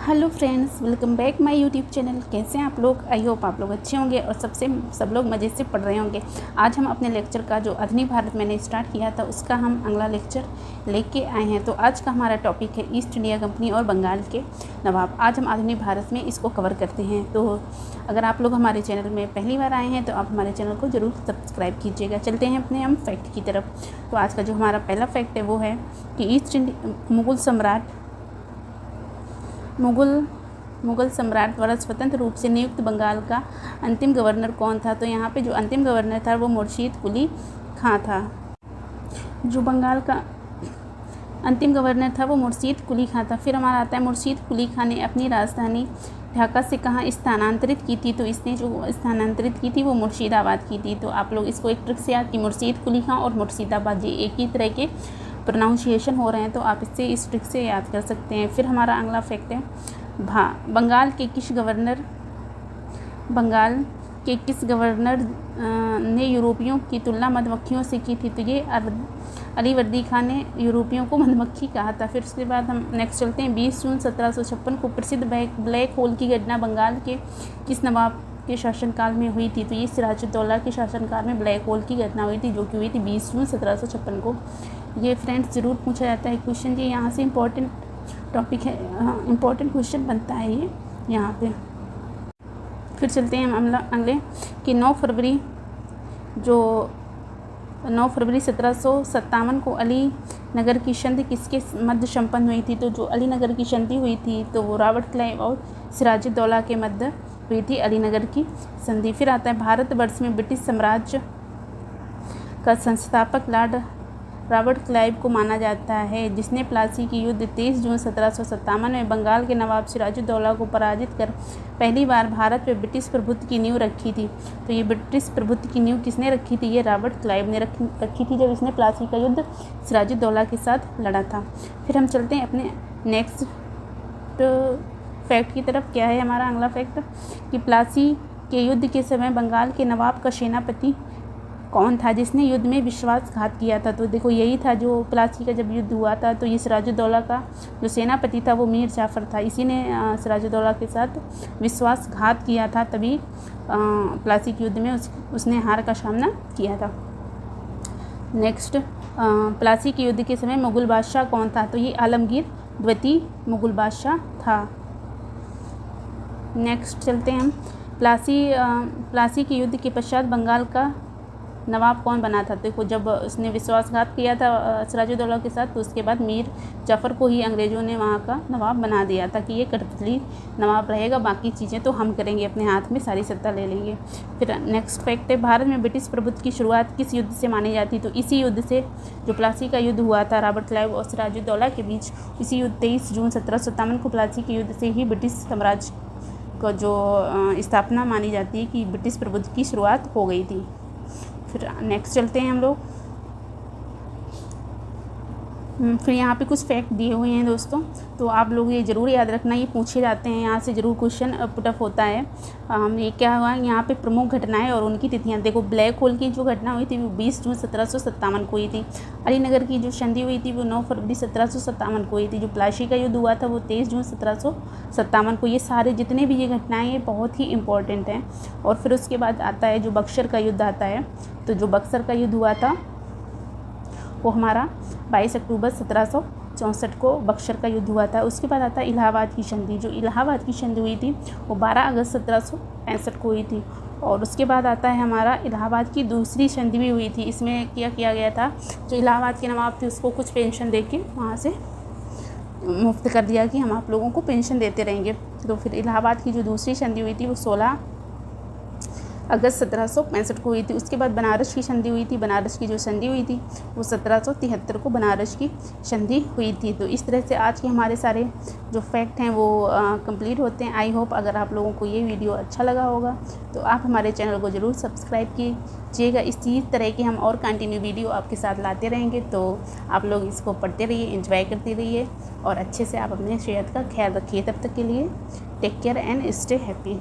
Hello friends, welcome back my YouTube channel. कैसे हैं आप लोग? आई होप आप लोग अच्छे होंगे और सब लोग मज़े से पढ़ रहे होंगे। आज हम अपने लेक्चर का जो आधुनिक भारत मैंने स्टार्ट किया था उसका हम अगला लेक्चर लेके आए हैं। तो आज का हमारा टॉपिक है ईस्ट इंडिया कंपनी और बंगाल के नवाब। आज हम आधुनिक भारत में इसको कवर करते हैं। तो अगर आप लोग हमारे चैनल में पहली बार आए हैं तो आप हमारे चैनल को ज़रूर सब्सक्राइब कीजिएगा। चलते हैं अपने हम फैक्ट की तरफ। तो आज का जो हमारा पहला फैक्ट है वो है कि मुग़ल सम्राट द्वारा स्वतंत्र रूप से नियुक्त बंगाल का अंतिम गवर्नर कौन था। तो यहाँ पे जो अंतिम गवर्नर था वो मुर्शीद कुली खां था। जो बंगाल का अंतिम गवर्नर था वो मुर्शीद कुली खां था। फिर हमारा आता है मुर्शीद कुली खां ने अपनी राजधानी ढाका से कहाँ स्थानांतरित की थी। तो इसने जो स्थानांतरित की थी वो मुर्शिदाबाद की थी। तो आप लोग इसको एक ट्रिक से याद कि मुर्शीद कुली खां और मुर्शिदाबाद ये एक ही तरह के प्रोनाउंसिएशन हो रहे हैं, तो आप इससे इस ट्रिक से याद कर सकते हैं। फिर हमारा अगला फैक्ट है बंगाल के किस गवर्नर ने यूरोपियों की तुलना मधुमक्खियों से की थी। तो ये अलीवर्दी खान ने यूरोपियों को मधुमक्खी कहा था। फिर उसके बाद हम नेक्स्ट चलते हैं। 20 जून 1756 को प्रसिद्ध ब्लैक होल की घटना बंगाल के किस नवाब के शासनकाल में हुई थी। तो ये सिराजुद्दौला के शासनकाल में ब्लैक होल की घटना हुई थी, जो कि हुई थी 20 जून 1756 को। ये फ्रेंड्स ज़रूर पूछा जाता है क्वेश्चन, ये यहाँ से इम्पोर्टेंट टॉपिक है, इम्पोर्टेंट क्वेश्चन बनता है ये यहाँ पे। फिर चलते हैं हम अगले कि 9 फरवरी 1757 को अली नगर की संधि किसके मध्य संपन्न हुई थी। तो जो अली नगर की संधि हुई थी तो वो रॉबर्ट क्लाइव और सिराजुद्दौला के मध्य हुई थी अली नगर की संधि। फिर आता है भारतवर्ष में ब्रिटिश साम्राज्य का संस्थापक लॉर्ड रॉबर्ट क्लाइव को माना जाता है, जिसने प्लासी की युद्ध 23 जून 1757 में बंगाल के नवाब सिराजुद्दौला को पराजित कर पहली बार भारत में ब्रिटिश प्रभुत्व की नींव रखी थी। तो ये ब्रिटिश प्रभुत्व की नींव किसने रखी थी? ये रॉबर्ट क्लाइव ने रखी थी, जब इसने प्लासी का युद्ध सिराजुद्दौला के साथ लड़ा था। फिर हम चलते हैं अपने नेक्स्ट फैक्ट की तरफ। क्या है हमारा अगला फैक्ट कि प्लासी के युद्ध के समय बंगाल के नवाब का सेनापति कौन था, जिसने युद्ध में विश्वासघात किया था। तो देखो यही था, जो प्लासी का जब युद्ध हुआ था तो ये सिराजुद्दौला का जो सेनापति था वो मीर जाफ़र था। इसी ने सिराजुद्दौला के साथ विश्वासघात किया था, तभी प्लासी के युद्ध में उसने हार का सामना किया था। नेक्स्ट, प्लासी के युद्ध के समय मुग़ल बादशाह कौन था। तो ये आलमगीर द्वितीय मुग़ल बादशाह था। नेक्स्ट चलते हैं हम प्लासी के युद्ध के पश्चात बंगाल का नवाब कौन बना था। देखो जब उसने विश्वासघात किया था सिराजुद्दौला के साथ, तो उसके बाद मीर जाफ़र को ही अंग्रेज़ों ने वहाँ का नवाब बना दिया था कि ये कठपुतली नवाब रहेगा, बाकी चीज़ें तो हम करेंगे, अपने हाथ में सारी सत्ता ले लेंगे। फिर नेक्स्ट फैक्ट है भारत में ब्रिटिश प्रभुत्व की शुरुआत किस युद्ध से मानी जाती। तो इसी युद्ध से, जो प्लासी का युद्ध हुआ था रॉबर्ट क्लाइव और सिराजुद्दौला के बीच, इसी युद्ध 23 जून 1757 को प्लासी के युद्ध से ही ब्रिटिश साम्राज्य को जो स्थापना मानी जाती है कि ब्रिटिश प्रभुत्व की शुरुआत हो गई थी। फिर नेक्स्ट चलते हैं हम लोग। फिर यहाँ पे कुछ फैक्ट दिए हुए हैं दोस्तों, तो आप लोग ये ज़रूर याद रखना, ये पूछे जाते हैं, यहाँ से ज़रूर क्वेश्चन पुटअप होता है। ये क्या हुआ यहाँ पे प्रमुख घटनाएं और उनकी तिथियाँ। देखो ब्लैक होल की जो घटना हुई थी वो 20 जून 1757 को हुई थी। अलीनगर की जो संधि हुई थी वो 9 फरवरी 1757 को हुई थी। जो प्लासी का युद्ध हुआ था वो 23 जून 1757 को। ये सारे जितने भी ये घटनाएँ ये बहुत ही इंपॉर्टेंट हैं। और फिर उसके बाद आता है जो बक्सर का युद्ध आता है। तो जो बक्सर का युद्ध हुआ था वो हमारा 22 अक्टूबर 1764 को बक्सर का युद्ध हुआ था। उसके बाद आता है इलाहाबाद की संधि। जो इलाहाबाद की संधि हुई थी वो 12 अगस्त 1765 को हुई थी। और उसके बाद आता है हमारा इलाहाबाद की दूसरी संधि भी हुई थी। इसमें क्या किया गया था, जो इलाहाबाद के नवाब थे उसको कुछ पेंशन दे के वहाँ से मुफ्त कर दिया कि हम आप लोगों को पेंशन देते रहेंगे। तो फिर इलाहाबाद की जो दूसरी संधि हुई थी वो 16 अगस्त 1765 को हुई थी। उसके बाद बनारस की संधि हुई थी। बनारस की जो संधि हुई थी वो 1773 को बनारस की संधि हुई थी। तो इस तरह से आज के हमारे सारे जो फैक्ट हैं वो कंप्लीट होते हैं। आई होप अगर आप लोगों को ये वीडियो अच्छा लगा होगा तो आप हमारे चैनल को ज़रूर सब्सक्राइब कीजिएगा। इसी तरह के हम और कंटिन्यू वीडियो आपके साथ लाते रहेंगे, तो आप लोग इसको पढ़ते रहिए, एंजॉय करते रहिए और अच्छे से आप अपने सेहत का ख्याल रखिए। तब तक के लिए take care and stay happy.